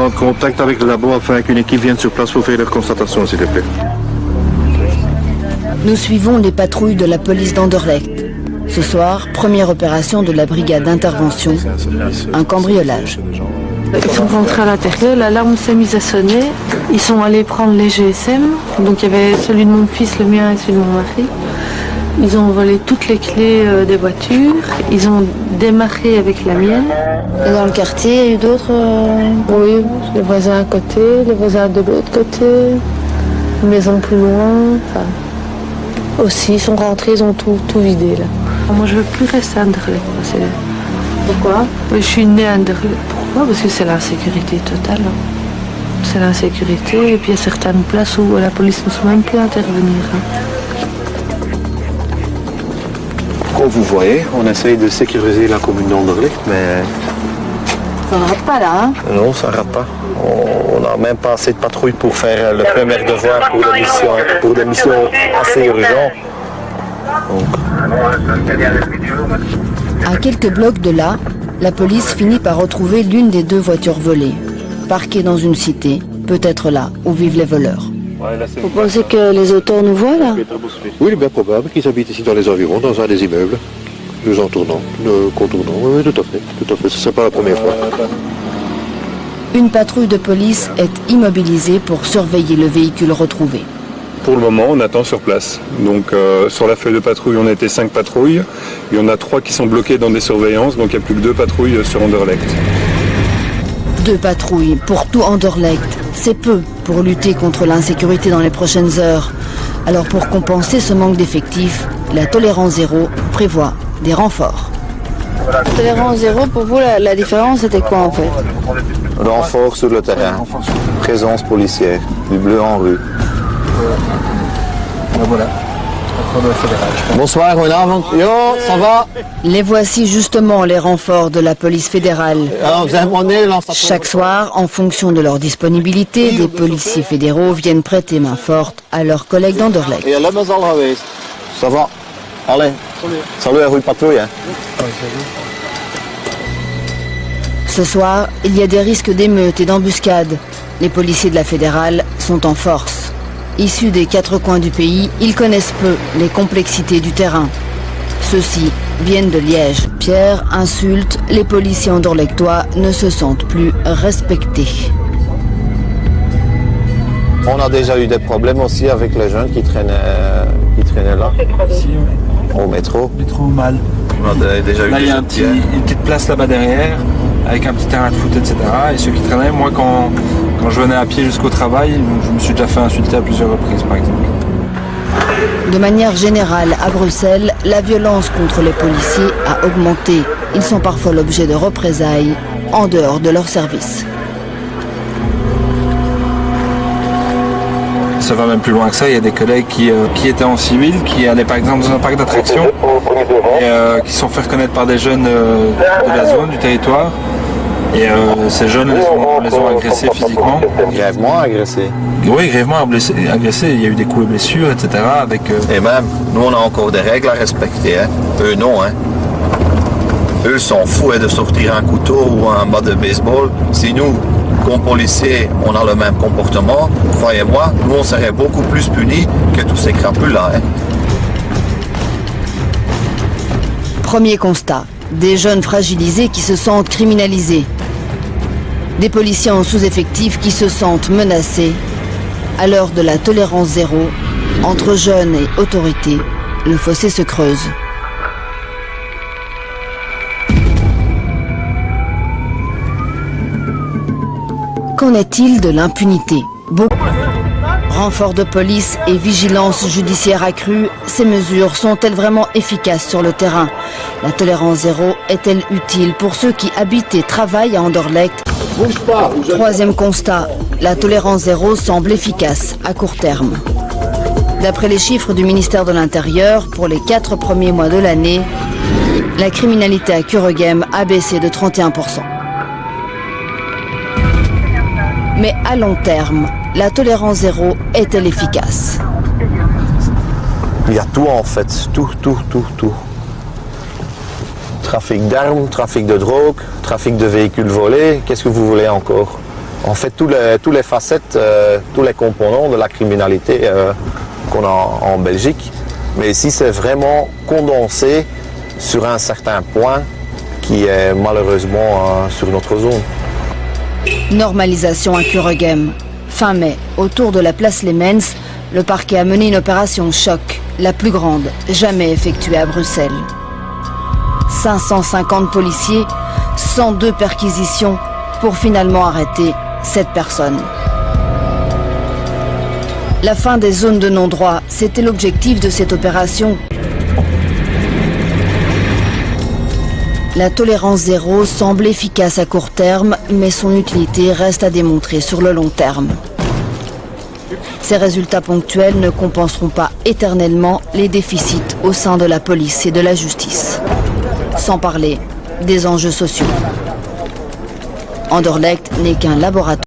prendre contact avec le labo afin qu'une équipe vienne sur place pour faire leur constatation, s'il te plaît. Nous suivons les patrouilles de la police d'Anderlecht. Ce soir, première opération de la brigade d'intervention, un cambriolage. Ils sont rentrés à l'intérieur, l'alarme s'est mise à sonner. Ils sont allés prendre les GSM. Donc il y avait celui de mon fils, le mien et celui de mon mari. Ils ont volé toutes les clés des voitures. Ils ont démarré avec la mienne. Et dans le quartier, il y a eu d'autres Oui, les voisins à côté, les voisins de l'autre côté, une maison plus loin. Enfin, aussi, ils sont rentrés, ils ont tout vidé là. Moi, je veux plus rester à Anderlecht. Pourquoi? Je suis née à Anderlecht. Pourquoi? Parce que c'est l'insécurité totale. C'est l'insécurité et puis il y a certaines places où la police ne sait même plus intervenir. Comme vous voyez, on essaye de sécuriser la commune d'Anderlecht, mais... Ça ne rate pas là, hein? Non, ça ne rate pas. On n'a même pas assez de patrouilles pour faire le premier devoir pour des missions assez urgentes. À quelques blocs de là, la police finit par retrouver l'une des deux voitures volées, parquée dans une cité, peut-être là où vivent les voleurs. Vous pensez que les auteurs nous voient là? Oui, il est bien probable qu'ils habitent ici dans les environs, dans un des immeubles. Nous entournons, nous contournons. Oui, tout à fait, tout à fait. Ce ne serait pas la première fois. Une patrouille de police est immobilisée pour surveiller le véhicule retrouvé. Pour le moment, on attend sur place. Donc sur la feuille de patrouille, on était 5 patrouilles. Il y en a 3 qui sont bloquées dans des surveillances, donc il n'y a plus que 2 patrouilles sur Anderlecht. 2 patrouilles pour tout Anderlecht, c'est peu pour lutter contre l'insécurité dans les prochaines heures. Alors pour compenser ce manque d'effectifs, la tolérance zéro prévoit des renforts. Tolérance zéro, pour vous, la différence, c'était quoi en fait? Renfort sur le terrain, présence policière, du bleu en rue. Voilà. Bonsoir, goedenavond. Yo, ça va? Les voici justement les renforts de la police fédérale. Alors, vous avez mon Nederlands? Chaque soir, en fonction de leur disponibilité, des policiers fédéraux viennent prêter main forte à leurs collègues d'Anderlecht. Et là, ben al geweest. Ça va? Allez. Salut, een goede patrouille. Hein? Ce soir, il y a des risques d'émeutes et d'embuscades. Les policiers de la fédérale sont en force. Issus des 4 coins du pays, ils connaissent peu les complexités du terrain. Ceux-ci viennent de Liège. Pierre insulte, les policiers anderlechtois ne se sentent plus respectés. On a déjà eu des problèmes aussi avec les jeunes qui traînaient là. Au métro. Métro mal. On a déjà eu là, il y a une petite place là-bas derrière, avec un petit terrain de foot, etc. Et ceux qui traînaient, moi, quand je venais à pied jusqu'au travail, je me suis déjà fait insulter à plusieurs reprises, par exemple. De manière générale, à Bruxelles, la violence contre les policiers a augmenté. Ils sont parfois l'objet de représailles en dehors de leur service. Ça va même plus loin que ça, il y a des collègues qui étaient en civil, qui allaient par exemple dans un parc d'attractions et qui sont fait reconnaître par des jeunes de la zone, du territoire. Et ces jeunes les ont agressés physiquement. Grièvement agressés. Oui, grièvement agressés. Il y a eu des coups et blessures, etc. Et même, nous on a encore des règles à respecter. Hein. Eux non. Hein. Eux s'en foutent de sortir un couteau ou un bat de baseball. Si nous, comme policiers, on a le même comportement, croyez-moi, nous on serait beaucoup plus punis que tous ces crapules-là. Hein. Premier constat, des jeunes fragilisés qui se sentent criminalisés. Des policiers en sous-effectif qui se sentent menacés. À l'heure de la tolérance zéro, entre jeunes et autorités, le fossé se creuse. Qu'en est-il de l'impunité? Renfort de police et vigilance judiciaire accrue, ces mesures sont-elles vraiment efficaces sur le terrain? La tolérance zéro est-elle utile pour ceux qui habitent et travaillent à Anderlecht? Troisième constat, la tolérance zéro semble efficace à court terme. D'après les chiffres du ministère de l'Intérieur, pour les 4 premiers mois de l'année, la criminalité à Kuregem a baissé de 31%. Mais à long terme, la tolérance zéro est-elle efficace? Il y a tout en fait, tout. Trafic d'armes, trafic de drogue, trafic de véhicules volés, qu'est-ce que vous voulez encore? on fait tous les facettes, tous les composants de la criminalité qu'on a en Belgique. Mais ici, c'est vraiment condensé sur un certain point qui est malheureusement sur notre zone. Normalisation à Kuregem. Fin mai, autour de la place Lemens, le parquet a mené une opération choc, la plus grande jamais effectuée à Bruxelles. 550 policiers, 102 perquisitions pour finalement arrêter 7 personnes. La fin des zones de non-droit, c'était l'objectif de cette opération. La tolérance zéro semble efficace à court terme, mais son utilité reste à démontrer sur le long terme. Ces résultats ponctuels ne compenseront pas éternellement les déficits au sein de la police et de la justice. Sans parler des enjeux sociaux. Anderlecht n'est qu'un laboratoire.